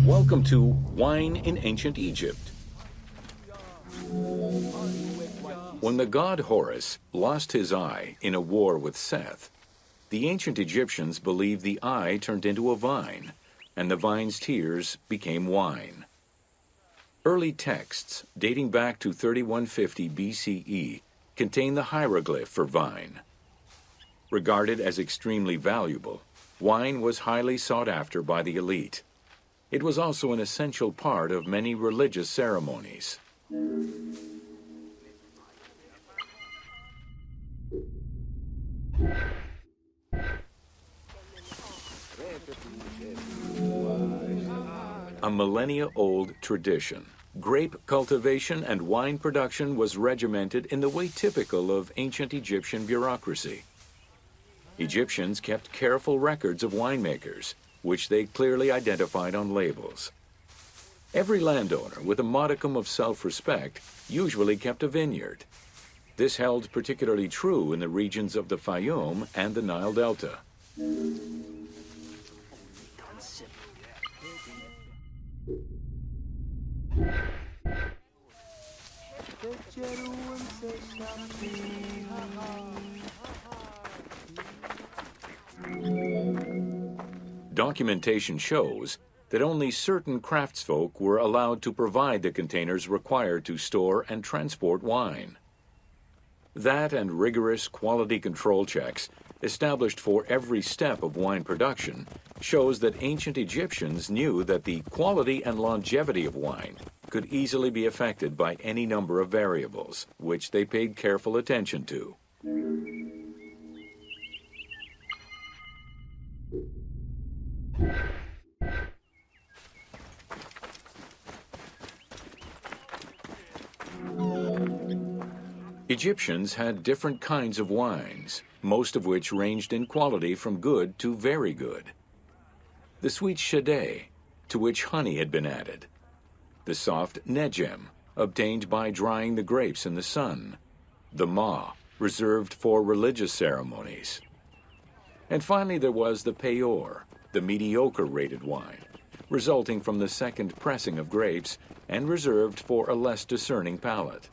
Welcome to Wine in Ancient Egypt. When the god Horus lost his eye in a war with Seth, the ancient Egyptians believed the eye turned into a vine, and the vine's tears became wine. Early texts, dating back to 3150 BCE, contain the hieroglyph for vine. Regarded as extremely valuable, wine was highly sought after by the elite. It was also an essential part of many religious ceremonies. A millennia-old tradition, grape cultivation and wine production was regimented in the way typical of ancient Egyptian bureaucracy. Egyptians kept careful records of winemakers, which they clearly identified on labels. Every landowner with a modicum of self-respect usually kept a vineyard. This held particularly true in the regions of the Fayum and the Nile Delta. Documentation shows that only certain craftsfolk were allowed to provide the containers required to store and transport wine. That and rigorous quality control checks established for every step of wine production shows that ancient Egyptians knew that the quality and longevity of wine could easily be affected by any number of variables, which they paid careful attention to. Egyptians had different kinds of wines, most of which ranged in quality from good to very good. The sweet shadé, to which honey had been added. The soft nejem, obtained by drying the grapes in the sun. The ma, reserved for religious ceremonies. And finally there was the peor, the mediocre rated wine, resulting from the second pressing of grapes and reserved for a less discerning palate.